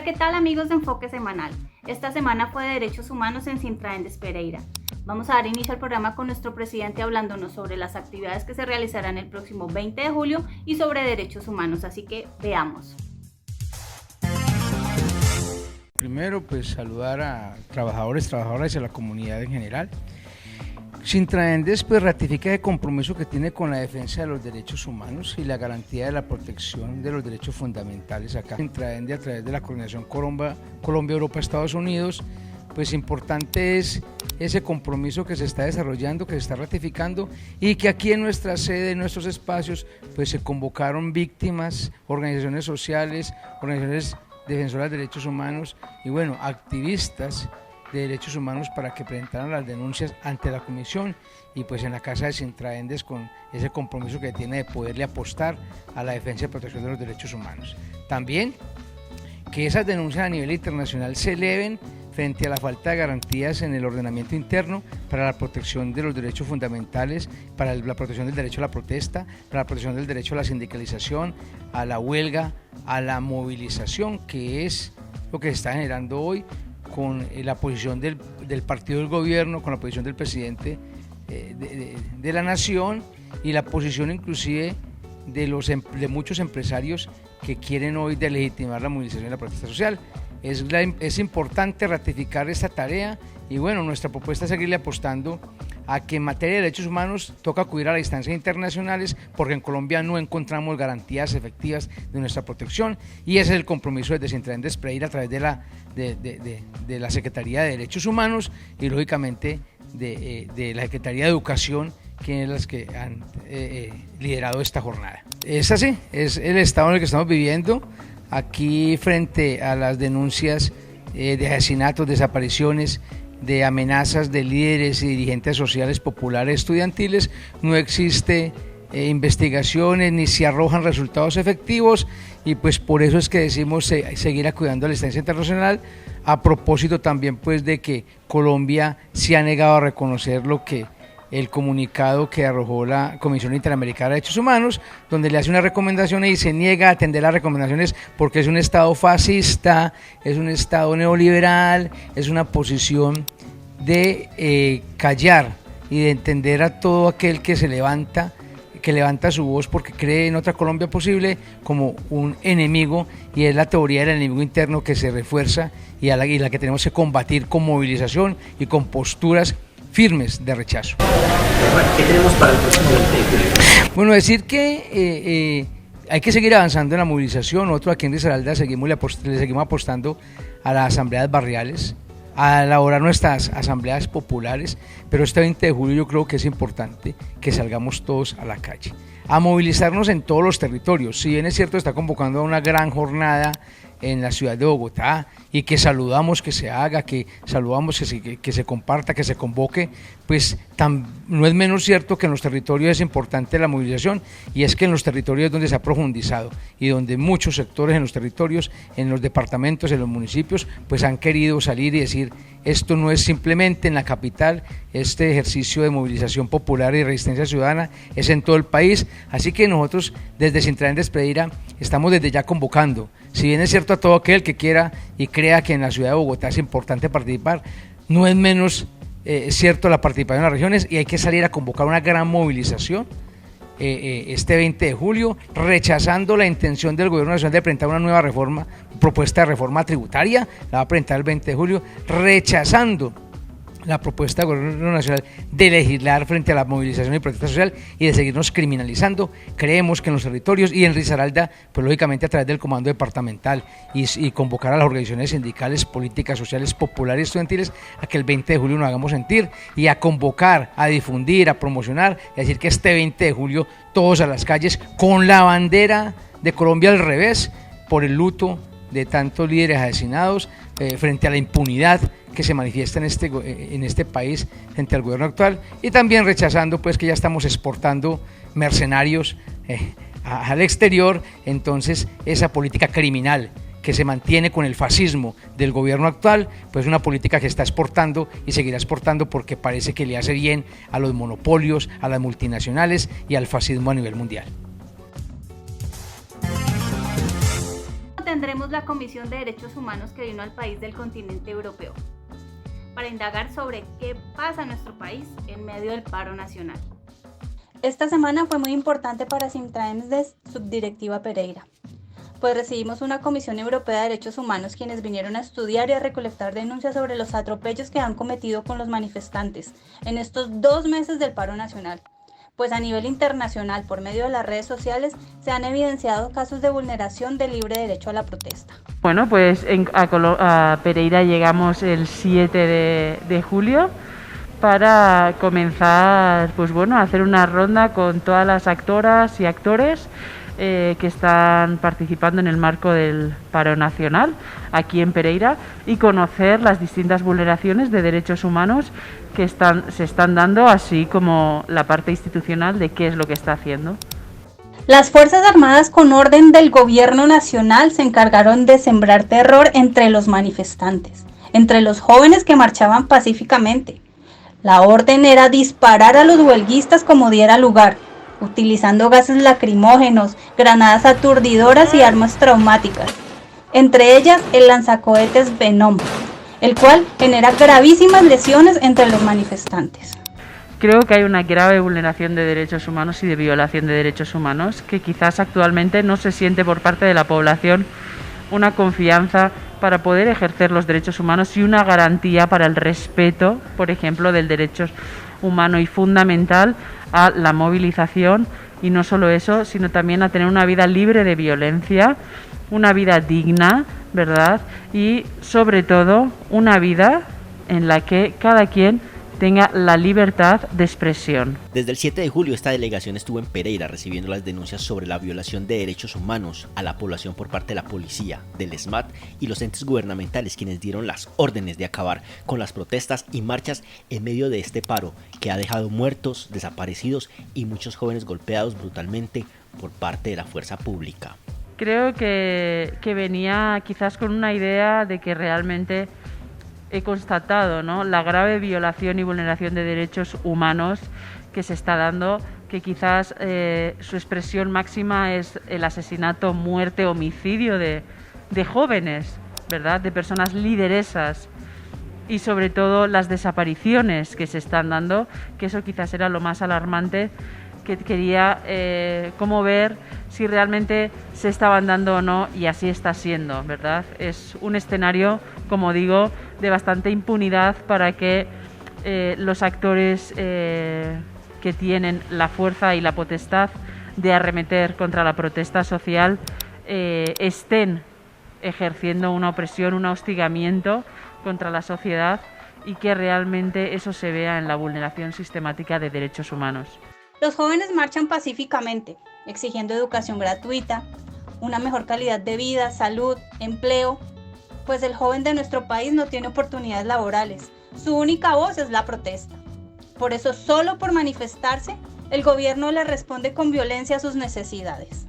Hola, ¿qué tal amigos de Enfoque Semanal? Esta semana fue de Derechos Humanos en Sintraendes Pereira. Vamos a dar inicio al programa con nuestro presidente hablándonos sobre las actividades que se realizarán el próximo 20 de julio y sobre derechos humanos, así que veamos. Primero, pues saludar a trabajadoras y a la comunidad en general. Sintraendes pues ratifica el compromiso que tiene con la defensa de los derechos humanos y la garantía de la protección de los derechos fundamentales acá. Sintraendes, a través de la coordinación Colombia, Europa, Estados Unidos, pues importante es ese compromiso que se está desarrollando, que se está ratificando, y que aquí en nuestra sede, en nuestros espacios, pues se convocaron víctimas, organizaciones sociales, organizaciones defensoras de derechos humanos y bueno, activistas de derechos humanos para que presentaran las denuncias ante la comisión y pues en la casa de Sintraendes con ese compromiso que tiene de poderle apostar a la defensa y protección de los derechos humanos. También que esas denuncias a nivel internacional se eleven frente a la falta de garantías en el ordenamiento interno para la protección de los derechos fundamentales, para la protección del derecho a la protesta, para la protección del derecho a la sindicalización, a la huelga, a la movilización, que es lo que se está generando hoy con la posición del partido del gobierno, con la posición del presidente de la nación y la posición inclusive de muchos empresarios que quieren hoy delegitimar la movilización y la protesta social. Es importante ratificar esta tarea y bueno, nuestra propuesta es seguirle apostando a que en materia de derechos humanos toca acudir a las instancias internacionales porque en Colombia no encontramos garantías efectivas de nuestra protección y ese es el compromiso desde Sintraendes Pereira a través de la Secretaría de Derechos Humanos y lógicamente de la Secretaría de Educación, quienes las que han liderado esta jornada. Es así, es el estado en el que estamos viviendo aquí frente a las denuncias de asesinatos, desapariciones, de amenazas de líderes y dirigentes sociales populares estudiantiles. No existe investigaciones ni se arrojan resultados efectivos y pues por eso es que decimos seguir acudiendo a la instancia internacional a propósito también pues de que Colombia se ha negado a reconocer lo que el comunicado que arrojó la Comisión Interamericana de Derechos Humanos, donde le hace unas recomendaciones y se niega a atender las recomendaciones porque es un Estado fascista, es un Estado neoliberal, es una posición de callar y de entender a todo aquel que levanta su voz porque cree en otra Colombia posible como un enemigo, y es la teoría del enemigo interno que se refuerza y la que tenemos que combatir con movilización y con posturas firmes de rechazo. ¿Qué tenemos para el próximo 20 de julio? Bueno, decir que hay que seguir avanzando en la movilización. Nosotros aquí en Risaralda le seguimos apostando a las asambleas barriales, a elaborar nuestras asambleas populares, pero este 20 de julio yo creo que es importante que salgamos todos a la calle, a movilizarnos en todos los territorios. Si bien es cierto, está convocando a una gran jornada en la ciudad de Bogotá y que saludamos que se haga, que saludamos que se comparta, que se convoque, pues no es menos cierto que en los territorios es importante la movilización, y es que en los territorios es donde se ha profundizado y donde muchos sectores en los territorios, en los departamentos, en los municipios, pues han querido salir y decir esto no es simplemente en la capital, este ejercicio de movilización popular y resistencia ciudadana es en todo el país, así que nosotros desde Sintraendes Pereira estamos desde ya convocando, si bien es cierto a todo aquel que quiera y crea que en la ciudad de Bogotá es importante participar, no es menos cierto la participación en las regiones y hay que salir a convocar una gran movilización este 20 de julio, rechazando la intención del gobierno nacional de presentar una nueva propuesta de reforma tributaria, la va a presentar el 20 de julio, rechazando la propuesta del gobierno nacional de legislar frente a la movilización y protesta social y de seguirnos criminalizando. Creemos que en los territorios y en Risaralda, pues lógicamente a través del comando departamental y convocar a las organizaciones sindicales, políticas, sociales, populares y estudiantiles a que el 20 de julio nos hagamos sentir y a convocar, a difundir, a promocionar, y a decir que este 20 de julio todos a las calles con la bandera de Colombia al revés por el luto de tantos líderes asesinados, frente a la impunidad que se manifiesta en este país frente al gobierno actual, y también rechazando pues que ya estamos exportando mercenarios al exterior. Entonces esa política criminal que se mantiene con el fascismo del gobierno actual, pues una política que está exportando y seguirá exportando porque parece que le hace bien a los monopolios, a las multinacionales y al fascismo a nivel mundial. Tendremos la Comisión de Derechos Humanos que vino al país del continente europeo para indagar sobre qué pasa en nuestro país en medio del paro nacional. Esta semana fue muy importante para Sintraendes, subdirectiva Pereira, pues recibimos una Comisión Europea de Derechos Humanos quienes vinieron a estudiar y a recolectar denuncias sobre los atropellos que han cometido con los manifestantes en estos 2 meses del paro nacional. Pues a nivel internacional, por medio de las redes sociales, se han evidenciado casos de vulneración del libre derecho a la protesta. Bueno, pues a Pereira llegamos el 7 de julio para comenzar, pues bueno, a hacer una ronda con todas las actoras y actores que están participando en el marco del paro nacional aquí en Pereira y conocer las distintas vulneraciones de derechos humanos que se están dando, así como la parte institucional de qué es lo que está haciendo. Las Fuerzas Armadas, con orden del Gobierno Nacional, se encargaron de sembrar terror entre los manifestantes, entre los jóvenes que marchaban pacíficamente. La orden era disparar a los huelguistas como diera lugar, utilizando gases lacrimógenos, granadas aturdidoras y armas traumáticas, entre ellas el lanzacohetes Venom, el cual genera gravísimas lesiones entre los manifestantes. Creo que hay una grave vulneración de derechos humanos y de violación de derechos humanos que quizás actualmente no se siente por parte de la población una confianza para poder ejercer los derechos humanos y una garantía para el respeto, por ejemplo, del derecho humano y fundamental a la movilización, y no solo eso, sino también a tener una vida libre de violencia, una vida digna, ¿verdad? Y sobre todo una vida en la que cada quien tenga la libertad de expresión. Desde el 7 de julio esta delegación estuvo en Pereira recibiendo las denuncias sobre la violación de derechos humanos a la población por parte de la policía, del SMAT y los entes gubernamentales, quienes dieron las órdenes de acabar con las protestas y marchas en medio de este paro que ha dejado muertos, desaparecidos y muchos jóvenes golpeados brutalmente por parte de la fuerza pública. Creo que venía quizás con una idea de que realmente he constatado, ¿no?, la grave violación y vulneración de derechos humanos que se está dando, que quizás su expresión máxima es el asesinato, muerte, homicidio de jóvenes, ¿verdad?, de personas lideresas, y sobre todo las desapariciones que se están dando, que eso quizás era lo más alarmante, que quería cómo ver si realmente se estaban dando o no, y así está siendo, ¿verdad? Es un escenario, como digo, de bastante impunidad para que los actores que tienen la fuerza y la potestad de arremeter contra la protesta social estén ejerciendo una opresión, un hostigamiento contra la sociedad, y que realmente eso se vea en la vulneración sistemática de derechos humanos. Los jóvenes marchan pacíficamente, exigiendo educación gratuita, una mejor calidad de vida, salud, empleo, pues el joven de nuestro país no tiene oportunidades laborales. Su única voz es la protesta. Por eso, solo por manifestarse, el gobierno le responde con violencia a sus necesidades.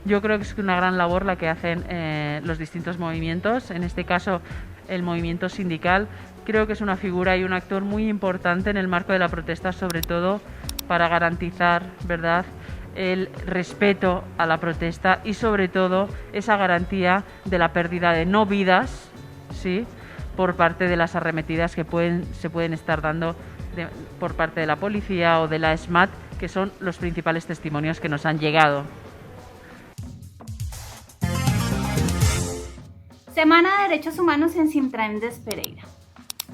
Yo creo que es una gran labor la que hacen los distintos movimientos, en este caso el movimiento sindical. Creo que es una figura y un actor muy importante en el marco de la protesta, sobre todo para garantizar, ¿verdad?, el respeto a la protesta y sobre todo esa garantía de la pérdida de no vidas, ¿sí?, por parte de las arremetidas que se pueden estar dando por parte de la policía o de la SMAT, que son los principales testimonios que nos han llegado. Semana de Derechos Humanos en Sintraendes Pereira.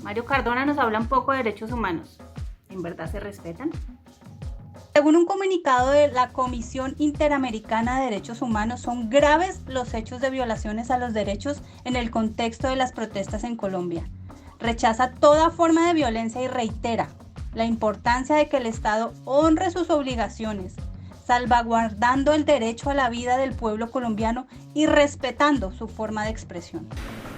Mario Cardona nos habla un poco de derechos humanos. ¿En verdad se respetan? Según un comunicado de la Comisión Interamericana de Derechos Humanos, son graves los hechos de violaciones a los derechos en el contexto de las protestas en Colombia. Rechaza toda forma de violencia y reitera la importancia de que el Estado honre sus obligaciones, salvaguardando el derecho a la vida del pueblo colombiano y respetando su forma de expresión.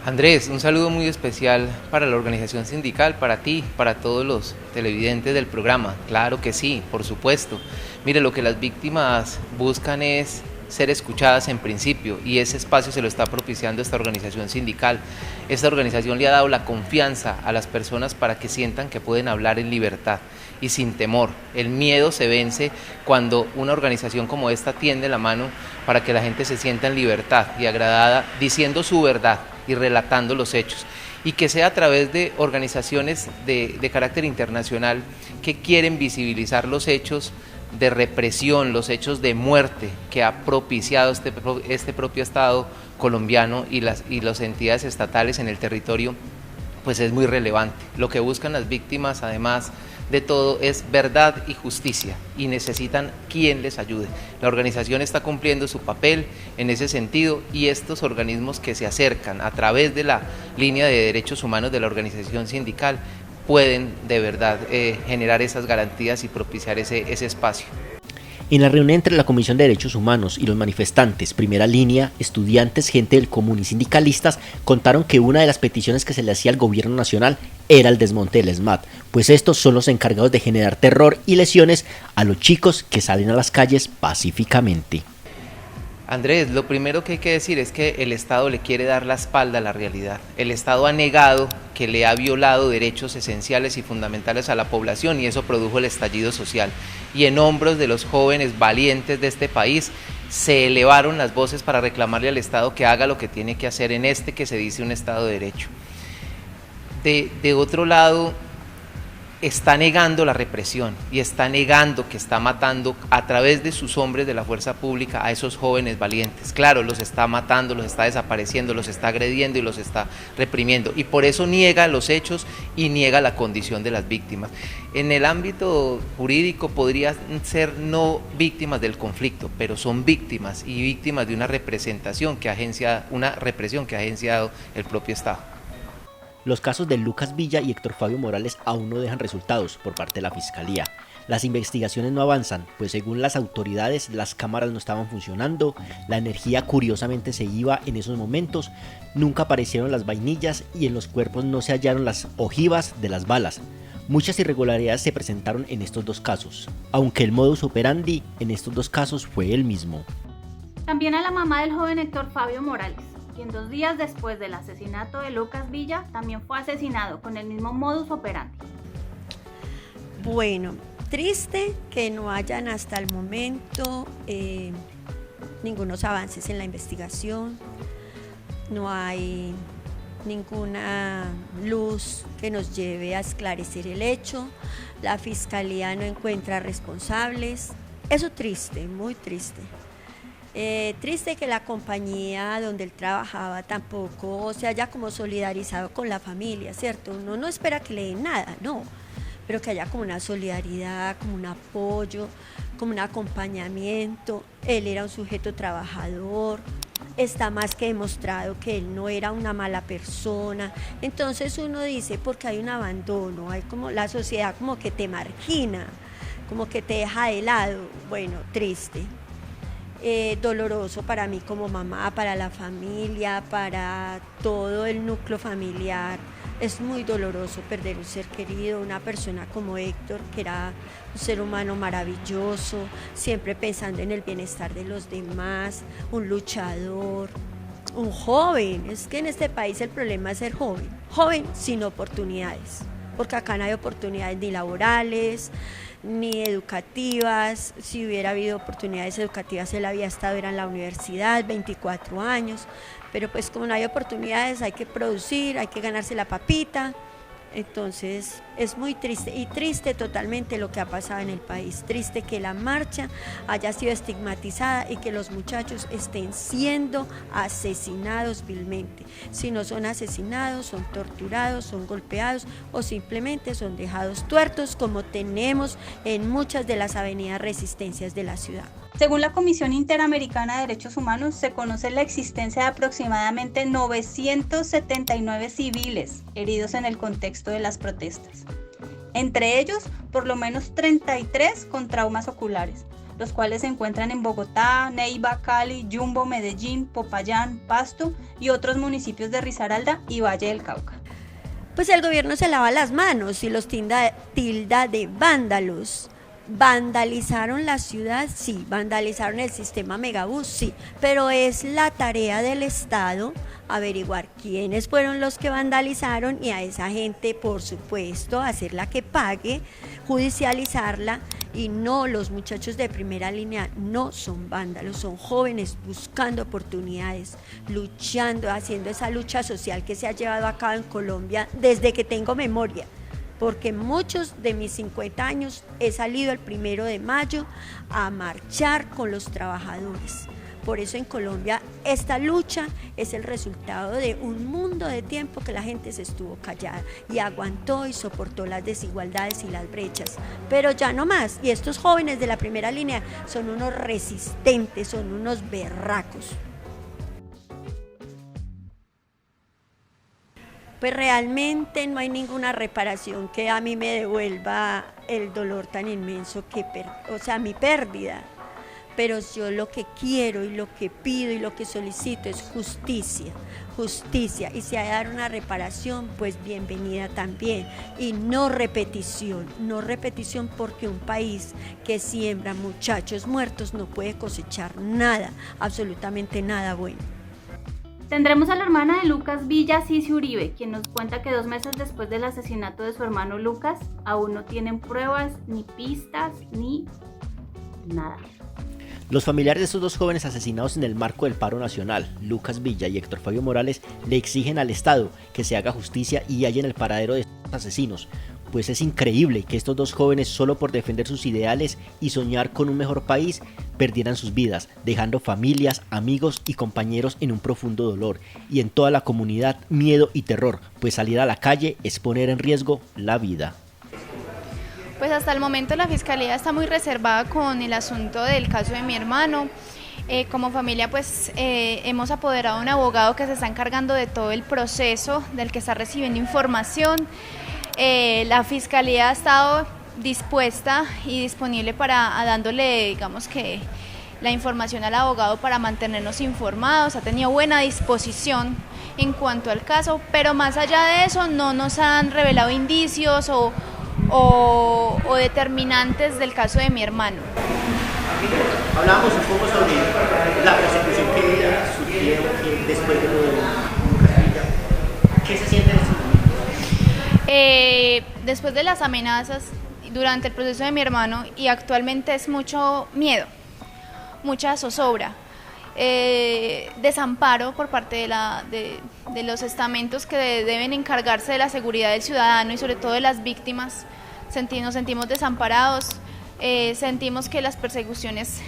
Andrés, un saludo muy especial para la organización sindical, para ti, para todos los televidentes del programa. Claro que sí, por supuesto. Mire, lo que las víctimas buscan es ser escuchadas en principio, y ese espacio se lo está propiciando esta organización sindical. Esta organización le ha dado la confianza a las personas para que sientan que pueden hablar en libertad y sin temor. El miedo se vence cuando una organización como esta tiende la mano para que la gente se sienta en libertad y agradada, diciendo su verdad y relatando los hechos, y que sea a través de organizaciones de carácter internacional que quieren visibilizar los hechos de represión, los hechos de muerte que ha propiciado este propio Estado colombiano y las entidades estatales en el territorio, pues es muy relevante. Lo que buscan las víctimas, además de todo, es verdad y justicia, y necesitan quien les ayude. La organización está cumpliendo su papel en ese sentido, y estos organismos que se acercan a través de la línea de derechos humanos de la organización sindical pueden de verdad generar esas garantías y propiciar ese espacio. En la reunión entre la Comisión de Derechos Humanos y los manifestantes, Primera Línea, estudiantes, gente del común y sindicalistas contaron que una de las peticiones que se le hacía al gobierno nacional era el desmonte del SMAT, pues estos son los encargados de generar terror y lesiones a los chicos que salen a las calles pacíficamente. Andrés, lo primero que hay que decir es que el Estado le quiere dar la espalda a la realidad. El Estado ha negado que le ha violado derechos esenciales y fundamentales a la población, y eso produjo el estallido social. Y en hombros de los jóvenes valientes de este país se elevaron las voces para reclamarle al Estado que haga lo que tiene que hacer en este que se dice un Estado de Derecho. De otro lado, está negando la represión y está negando que está matando a través de sus hombres de la fuerza pública a esos jóvenes valientes. Claro, los está matando, los está desapareciendo, los está agrediendo y los está reprimiendo, y por eso niega los hechos y niega la condición de las víctimas. En el ámbito jurídico podrían ser no víctimas del conflicto, pero son víctimas, y víctimas de una represión que ha agenciado el propio Estado. Los casos de Lucas Villa y Héctor Fabio Morales aún no dejan resultados por parte de la Fiscalía. Las investigaciones no avanzan, pues según las autoridades las cámaras no estaban funcionando, la energía curiosamente se iba en esos momentos, nunca aparecieron las vainillas y en los cuerpos no se hallaron las ojivas de las balas. Muchas irregularidades se presentaron en estos dos casos, aunque el modus operandi en estos dos casos fue el mismo. También a la mamá del joven Héctor Fabio Morales, quien 2 días después del asesinato de Lucas Villa también fue asesinado con el mismo modus operandi. Bueno, triste que no hayan hasta el momento ningunos avances en la investigación, no hay ninguna luz que nos lleve a esclarecer el hecho, la Fiscalía no encuentra responsables, eso triste, muy triste. Triste que la compañía donde él trabajaba tampoco se haya como solidarizado con la familia, ¿cierto? Uno no espera que le den nada, no, pero que haya como una solidaridad, como un apoyo, como un acompañamiento. Él era un sujeto trabajador, está más que demostrado que él no era una mala persona. Entonces uno dice, porque hay un abandono, hay como la sociedad como que te margina, como que te deja de lado. Bueno, triste. Doloroso para mí como mamá, para la familia, para todo el núcleo familiar. Es muy doloroso perder un ser querido, una persona como Héctor, que era un ser humano maravilloso, siempre pensando en el bienestar de los demás, un luchador, un joven. Es que en este país el problema es ser joven, joven sin oportunidades, porque acá no hay oportunidades ni laborales, ni educativas. Si hubiera habido oportunidades educativas, él había estado en la universidad, 24 años, pero pues como no hay oportunidades, hay que producir, hay que ganarse la papita. Entonces es muy triste, y triste totalmente lo que ha pasado en el país, triste que la marcha haya sido estigmatizada y que los muchachos estén siendo asesinados vilmente. Si no son asesinados, son torturados, son golpeados o simplemente son dejados tuertos, como tenemos en muchas de las avenidas resistencias de la ciudad. Según la Comisión Interamericana de Derechos Humanos, se conoce la existencia de aproximadamente 979 civiles heridos en el contexto de las protestas. Entre ellos, por lo menos 33 con traumas oculares, los cuales se encuentran en Bogotá, Neiva, Cali, Yumbo, Medellín, Popayán, Pasto y otros municipios de Risaralda y Valle del Cauca. Pues el gobierno se lava las manos y los tilda de vándalos, ¿Vandalizaron la ciudad? Sí. ¿Vandalizaron el sistema Megabús? Sí. Pero es la tarea del Estado averiguar quiénes fueron los que vandalizaron y a esa gente, por supuesto, hacerla que pague, judicializarla, y no, los muchachos de primera línea no son vándalos, son jóvenes buscando oportunidades, luchando, haciendo esa lucha social que se ha llevado a cabo en Colombia desde que tengo memoria. Porque muchos de mis 50 años he salido el 1 de mayo a marchar con los trabajadores. Por eso en Colombia esta lucha es el resultado de un mundo de tiempo que la gente se estuvo callada y aguantó y soportó las desigualdades y las brechas. Pero ya no más, y estos jóvenes de la primera línea son unos resistentes, son unos berracos. Pues realmente no hay ninguna reparación que a mí me devuelva el dolor tan inmenso mi pérdida. Pero yo lo que quiero y lo que pido y lo que solicito es justicia, y si hay que dar una reparación, pues bienvenida también, y no repetición porque un país que siembra muchachos muertos no puede cosechar nada, absolutamente nada bueno. Tendremos a la hermana de Lucas Villa, Cici Uribe, quien nos cuenta que 2 meses después del asesinato de su hermano Lucas, aún no tienen pruebas, ni pistas, ni nada. Los familiares de estos dos jóvenes asesinados en el marco del paro nacional, Lucas Villa y Héctor Fabio Morales, le exigen al Estado que se haga justicia y hallen el paradero de estos asesinos, pues es increíble que estos dos jóvenes, solo por defender sus ideales y soñar con un mejor país, perdieran sus vidas, dejando familias, amigos y compañeros en un profundo dolor, y en toda la comunidad miedo y terror, pues salir a la calle es poner en riesgo la vida. Pues hasta el momento la Fiscalía está muy reservada con el asunto del caso de mi hermano. Como familia pues hemos apoderado a un abogado que se está encargando de todo el proceso, del que está recibiendo información. La Fiscalía ha estado dispuesta y disponible dándole, digamos que, la información al abogado para mantenernos informados. Ha tenido buena disposición en cuanto al caso, pero más allá de eso no nos han revelado indicios o determinantes del caso de mi hermano. Hablábamos un poco sobre la persecución que surgieron después de lo de Lucas Villa. ¿Qué se siente en ese momento? Después de las amenazas durante el proceso de mi hermano, y actualmente es mucho miedo, mucha zozobra, desamparo por parte de los estamentos que deben encargarse de la seguridad del ciudadano y sobre todo de las víctimas. Nos sentimos desamparados, sentimos que las persecuciones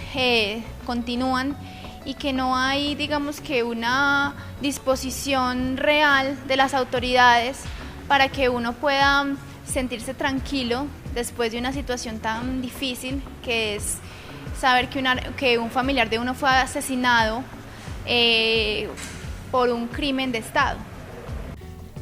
continúan y que no hay, digamos que, una disposición real de las autoridades para que uno pueda sentirse tranquilo después de una situación tan difícil, que es saber que un familiar de uno fue asesinado por un crimen de Estado.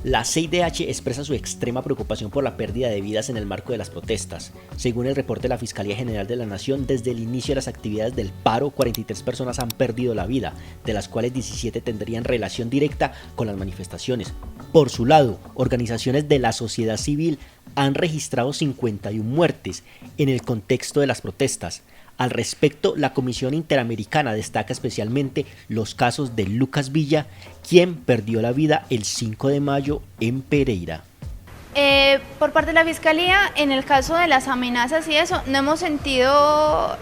La CIDH expresa su extrema preocupación por la pérdida de vidas en el marco de las protestas. Según el reporte de la Fiscalía General de la Nación, desde el inicio de las actividades del paro, 43 personas han perdido la vida, de las cuales 17 tendrían relación directa con las manifestaciones. Por su lado, organizaciones de la sociedad civil han registrado 51 muertes en el contexto de las protestas. Al respecto, la Comisión Interamericana destaca especialmente los casos de Lucas Villa, quien perdió la vida el 5 de mayo en Pereira. Por parte de la Fiscalía, en el caso de las amenazas y eso, no hemos sentido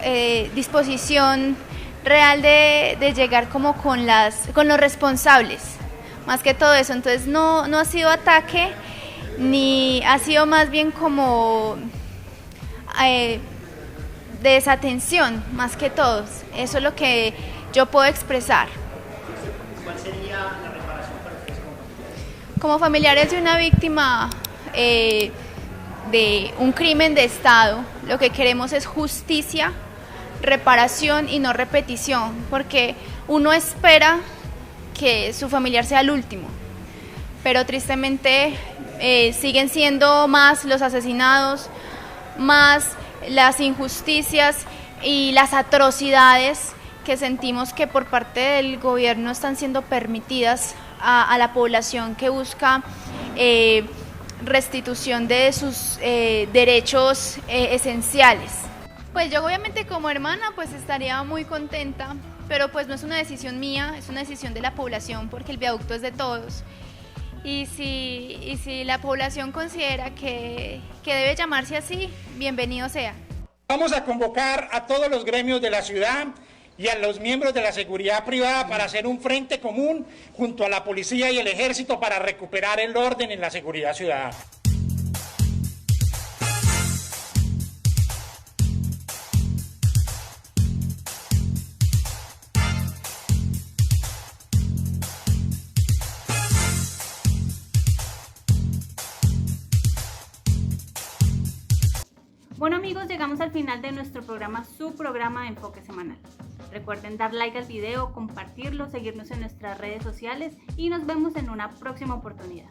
disposición real de llegar como con los responsables, más que todo eso. Entonces no ha sido ataque, ni ha sido más bien como desatención, más que todos. Eso es lo que yo puedo expresar. ¿Cuál sería la reparación para ustedes? Como familiares de una víctima de un crimen de Estado, lo que queremos es justicia, reparación y no repetición, porque uno espera que su familiar sea el último, pero tristemente siguen siendo más los asesinados, más las injusticias y las atrocidades que sentimos que por parte del gobierno están siendo permitidas a la población que busca restitución de sus derechos esenciales. Pues yo obviamente como hermana pues estaría muy contenta, pero pues no es una decisión mía, es una decisión de la población porque el viaducto es de todos. Y si la población considera que debe llamarse así, bienvenido sea. Vamos a convocar a todos los gremios de la ciudad y a los miembros de la seguridad privada para hacer un frente común junto a la policía y el ejército para recuperar el orden en la seguridad ciudadana. Bueno amigos, llegamos al final de nuestro programa, su programa de Enfoque Semanal. Recuerden dar like al video, compartirlo, seguirnos en nuestras redes sociales y nos vemos en una próxima oportunidad.